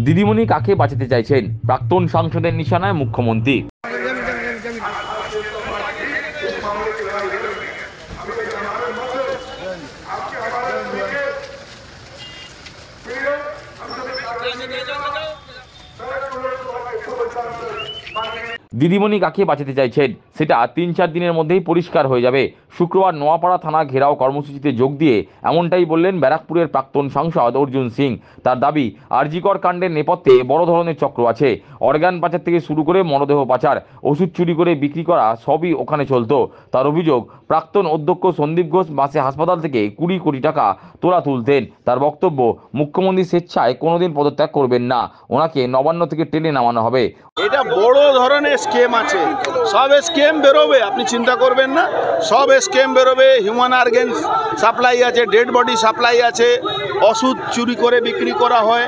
দিদিমণি কাকে বাঁচাতে চাইছেন? প্রাক্তন সাংসদের নিশানায় মুখ্যমন্ত্রী। দিদিমণি কাকে বাঁচাতে চাইছেন সেটা ৩-৪ দিনের মধ্যেই পরিষ্কার হয়ে যাবে। শুক্রবার নোয়াপাড়া থানা ঘেরাও কর্মসূচিতে যোগ দিয়ে এমনটাই বললেন ব্যারাকপুরের প্রাক্তন সাংসদ অর্জুন সিং। তার দাবি, আরজিকর কাণ্ডের নেপথ্যে বড় ধরনের চক্র আছে। অর্গান পাচার থেকে শুরু করে মরদেহ পাচার, ওষুধ চুরি করে বিক্রি করা সবই ওখানে চলতো। তার অভিযোগ, প্রাক্তন অধ্যক্ষ সন্দীপ ঘোষ মাসে হাসপাতাল থেকে ২০ কোটি টাকা তোলা তুলতেন। তার বক্তব্য, মুখ্যমন্ত্রী স্বেচ্ছায় কোনোদিন পদত্যাগ করবেন না, ওনাকে নবান্ন থেকে টেনে নামানো হবে। এটা বড় ধরনের স্কেম আছে, সব স্কেম বেরোবে, আপনি চিন্তা করবেন না, সব স্কেম বেরোবে। হিউম্যান অর্গান সাপ্লাই আছে, ডেড বডি সাপ্লাই আছে, ওষুধ চুরি করে বিক্রি করা হয়,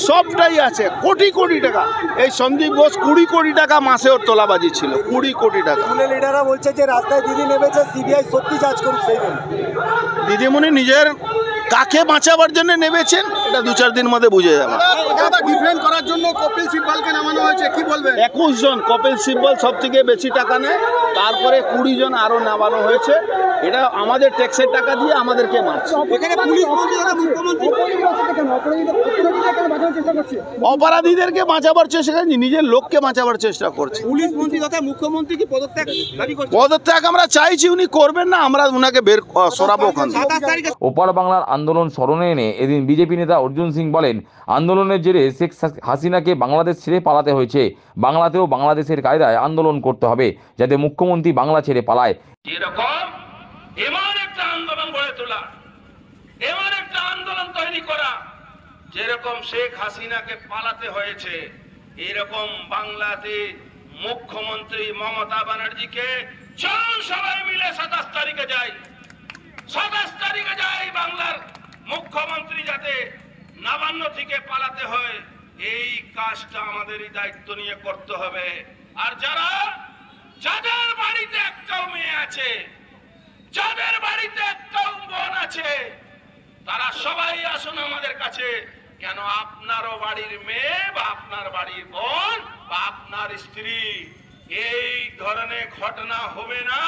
সবটাই আছে। কোটি কোটি টাকা, এই সন্দীপ ঘোষ ২০ কোটি টাকা মাসে ওর তোলাবাজি ছিল, ২০ কোটি টাকা। লিডাররা বলছে যে রাস্তায় দিদি নেমেছে, সিবিআই সত্যি যাচ করুক। সেই জন্য দিদিমণি নিজের কাকে বাঁচাবার জন্য নেমেছেন এটা ২-৪ দিন মধ্যে বুঝে যাবে। ডিফেন্ড করার জন্য কপিল সিব্বলকে নামানো হয়েছে, কি বলবেন? ২১ জন, কপিল সিব্বল সব থেকে বেশি টাকা নেয়, তারপরে ২০ জন আরও নামানো হয়েছে। এটা আমাদের ট্যাক্সের টাকা দিয়ে আমাদেরকে মারছে। এখানে পুলিশ মন্ত্রী তথা মুখ্যমন্ত্রী অপরাধীদেরকে বাঁচাবার চেষ্টা করছে, নিজের লোককে বাঁচাবার চেষ্টা করছে। পুলিশ মন্ত্রী তথা মুখ্যমন্ত্রী কি পদত্যাগ দাবি করছে? পদত্যাগ আমরা চাইছি, উনি করবেন না, আমরা উনাকে বের সরাবো ওখান থেকে। ২৭ তারিখে ওপার বাংলার আন্দোলন স্মরণে এনে এদিন বিজেপি নেতা অর্জুন সিং বলেন, আন্দোলনের জেরে শেখ হাসিনাকে বাংলাদেশ ছেড়ে পালাতে হয়েছে। বাংলাতেও বাংলাদেশের কায়দায় আন্দোলন করতে হবে, যাতে মুখ্যমন্ত্রী বাংলা ছেড়ে পালায়। এরকম এমন একটা আন্দোলন গড়ে তোলা, এমন একটা আন্দোলন তৈরি করা, যেরকম শেখ হাসিনাকে পালাতে হয়েছে, এরকম বাংলাতে মুখ্যমন্ত্রী মমতা ব্যানার্জিকে চলুন সবাই মিলে ২৭ তারিখে যাই, ২৭ তারিখে যাই, বাংলার মুখ্যমন্ত্রী যাতে নবান্ন থেকে পালাতে হয়, এই কাজটা আমাদেরই দায়িত্ব নিয়ে করতে হবে। আর যাদের বাড়িতে একটাও মেয়ে আছে, যাদের বাড়িতে একটাও বোন আছে, তারা সবাই আসুন আমাদের কাছে। কেন আপনারও বাড়ির মেয়ে বা আপনার বাড়ির বোন বা আপনার স্ত্রী এই ধরনের ঘটনা হবে না,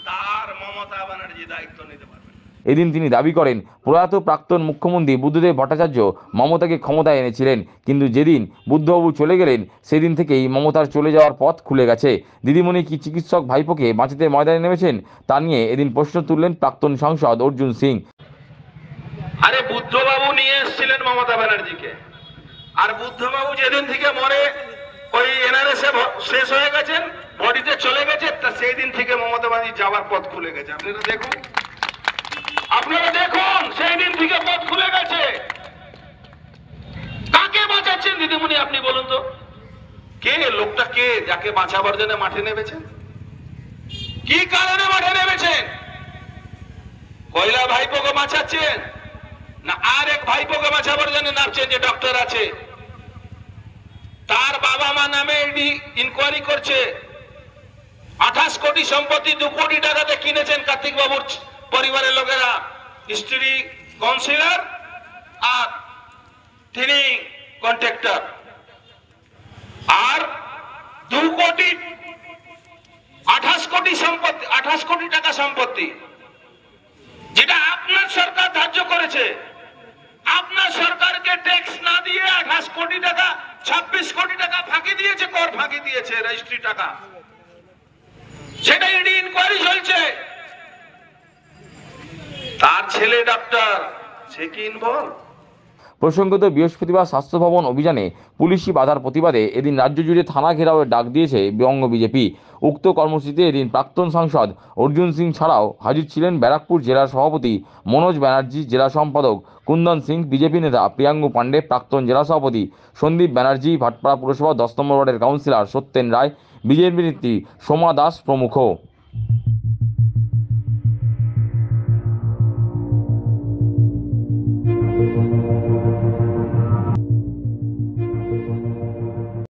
তার মমতা ব্যানার্জি দায়িত্ব নিতে পারবে। এদিন তিনি দাবি করেন, প্রয়াত প্রাক্তন মুখ্যমন্ত্রী বুদ্ধদেব ভট্টাচার্য মমতাকে ক্ষমতায় এনেছিলেন, কিন্তু যেদিন বুদ্ধবাবু চলে গেলেন সেদিন থেকেই মমতার চলে যাওয়ার পথ খুলে গেছে। দিদিমণি কি চিকিৎসক ভাইপোকে বাঁচাতে ময়দানে নেমেছেন, তা নিয়ে এদিন প্রশ্ন তুললেন প্রাক্তন সাংসদ অর্জুন সিং। আরে বুদ্ধবাবু নিয়ে এসেছিলেন মমতা ব্যানার্জিকে, আর বুদ্ধবাবু যেদিন থেকে মরে ওই এনআরএসে শেষ হয়ে গেছেন, বডিতে চলে গেছে, তা সেই দিন থেকে মমতা ব্যানার্জি যাওয়ার পথ খুলে গেছে। আপনারা দেখুন, সেই দিন থেকে পথ খুলে গেছে। কাকে বাঁচাচ্ছেন দিদিমণি আপনি বলুন তো? কে লোকটা, কে যাকে বাঁচাবার জন্য মাঠে নেমেছেন? কি কারণে মাঠে নেমেছেন? কয়লা ভাইপোকে বাঁচাচ্ছেন না আর এক ভাইপোকে বাঁচাবার জন্য নামছেন যে ডক্টর আছে? তার বাবা মা নামে ইনকোয়ারি করছে। ২৮ কোটি সম্পত্তি ২ কোটি টাকাতে কিনেছেন কার্তিক বাবুর পরিবারের লোকেরা, স্ত্রী কাউন্সিলর আর তিনি কন্ট্রাক্টর। আর ২ কোটি ২৮ কোটি সম্পত্তি, ২৮ কোটি টাকা সম্পত্তি, যেটা আপনার সরকার ধার্য করেছে। আপনার সরকারকে ট্যাক্স না দিয়ে ২৮ কোটি টাকা, ২৬ কোটি টাকা ফাঁকি দিয়েছে, কর ফাঁকি দিয়েছে, রেজিস্ট্রি টাকা, সেটা ইডি ইনকোয়ারি চলছে। তার ছেলে ডাক্তার, সে কি ইনভলভ? প্রসঙ্গত, বৃহস্পতিবার স্বাস্থ্য ভবন অভিযানে পুলিশি বাধার প্রতিবাদে এদিন রাজ্য জুড়ে থানা ঘেরাওয়ের ডাক দিয়েছে বঙ্গ বিজেপি। উক্ত কর্মসূচিতে এদিন প্রাক্তন সাংসদ অর্জুন সিং ছাড়াও হাজির ছিলেন ব্যারাকপুর জেলার সভাপতি মনোজ ব্যানার্জি, জেলা সম্পাদক কুন্দন সিং, বিজেপি নেতা প্রিয়াঙ্গু পাণ্ডে, প্রাক্তন জেলা সভাপতি সন্দীপ ব্যানার্জি, ভাটপাড়া পুরসভা ১০ নম্বর ওয়ার্ডের কাউন্সিলর সত্যেন রায়, বিজেপি নেত্রী সোমা দাস প্রমুখ।